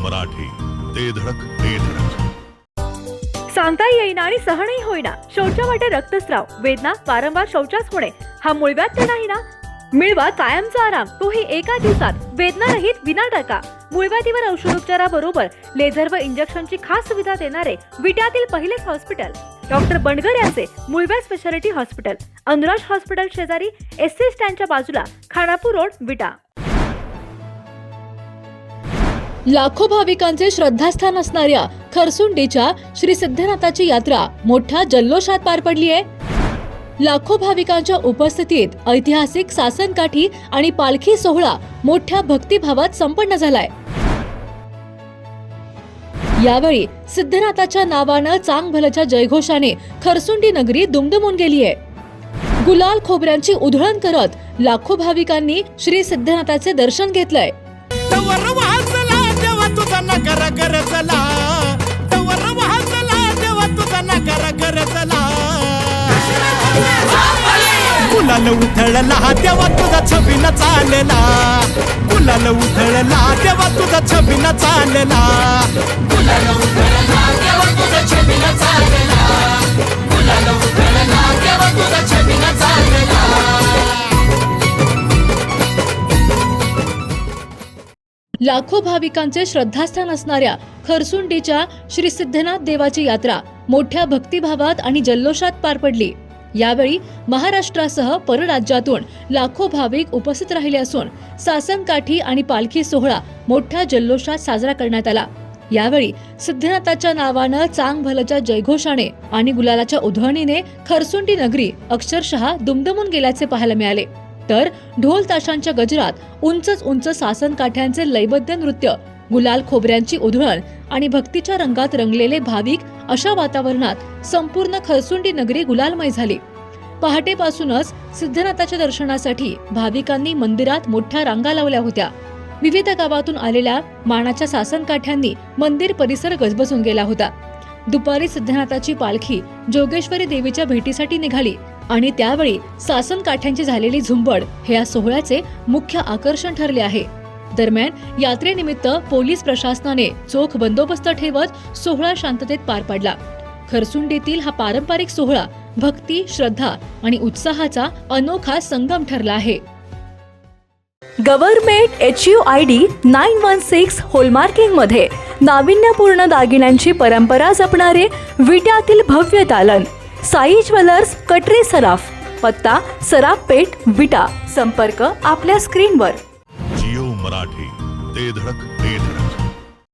मराठी, ते धडक ते धडक. सांगता येईना आणि सहनही होईना शौचा वाटे रक्तस्राव, वेदना, वारंवार शौचास होणे हा मूळव्याध तर नाही ना? मिळवा कायमचा आराम, तोही एका दिवसात, वेदना रहित विना टाका. मूळव्याधीवर औषधोपचाराबरोबर लेझर व इंजेक्शनची खास सुविधा देणारे विट्यातील पहिलेच हॉस्पिटल डॉक्टर बंडगर यांचे मूळव्याध स्पेशालिटी हॉस्पिटल, अनुराज हॉस्पिटल शेजारी, एसटी स्टँडच्या बाजूला, खानापूर रोड, विटा. लाखो भाविकांचे श्रद्धास्थान असणाऱ्या खरसुंडीच्या श्री सिद्धनाथाची यात्रा मोठ्या जल्लोषात पार पडली आहे. लाखो भाविकांच्या उपस्थितीत ऐतिहासिक सासनकाठी आणि पालखी सोहळा मोठ्या भक्तिभावात संपन्न झालाय. यावेळी सिद्धनाथाच्या नावानं चांगभलच्या जयघोषाने खरसुंडी नगरी दुमदुमून गेली आहे. गुलाल खोबऱ्यांची उधळण करत लाखो भाविकांनी श्री सिद्धनाथाचे दर्शन घेतलंय. तुझा नगर कर चला, तवर वाचला देवा तुझा नगर कर चला. गुलाल उधळला देवा तुझा छबीला चालला, गुलाल उधळला देवा तुझा छबीला चालला, गुलाल उधळला देवा तुझा छबीला चालला, गुलाल उधळला देवा तुझा छबीला चालला. लाखो भाविकांचे श्रद्धास्थान असणाऱ्या खरसुंडीच्या श्री सिद्धनाथ देवाची यात्रा मोठ्या भक्तिभावात आणि जल्लोषात पार पडली. यावेळी महाराष्ट्रासह परराज्यातून लाखो भाविक उपस्थित राहिले असून सासनकाठी आणि पालखी सोहळा मोठ्या जल्लोषात साजरा करण्यात आला. यावेळी सिद्धनाथाच्या नावानं चांगभलच्या जयघोषाने आणि गुलालाच्या उधळणीने खरसुंडी नगरी अक्षरशः दुमदुमून गेल्याचे पाहायला मिळाले. तर ढोल ताशांच्या गजरात उंच सासन काठ्यांचे लयबद्ध नृत्य, गुलाल खोबऱ्यांची उधळण आणि भक्तीच्या रंगात रंगलेले भाविक अशा वातावरणात संपूर्ण खरसुंडी नगरी गुलालमय झाली. पहाटेपासूनच सिद्धनाथाच्या दर्शनासाठी भाविकांनी मंदिरात मोठ्या रांगा लावल्या होत्या. विविध गावातून आलेल्या मानाच्या सासन काठ्यांनी मंदिर परिसर गजबजून गेला होता. दुपारी सिद्धनाथाची पालखी जोगेश्वरी देवीच्या भेटीसाठी निघाली आणि त्यावेळी सासन काठ्यांची झालेली झुंबड हे या सोहळ्याचे मुख्य आकर्षण ठरले आहे. दरम्यान यात्रेनिमित्त पोलीस प्रशासनाने चोख बंदोबस्त ठेवत सोहळा शांततेत पार पडला. खरसुंडीतील हा पारंपरिक सोहळा भक्ती, श्रद्धा आणि उत्साहाचा अनोखा संगम ठरला आहे. गव्हर्नमेंट HUID 916 होलमार्किंग मध्ये नाविन्यपूर्ण दागिन्यांची परंपरा जपणारे विट्यातील भव्य दालन साई ज्वेलर्स, कटरे सराफ, पत्ता सराफ पेठ, विटा. संपर्क आपल्या स्क्रीनवर. जिओ मराठी, ते धडक ते धडक.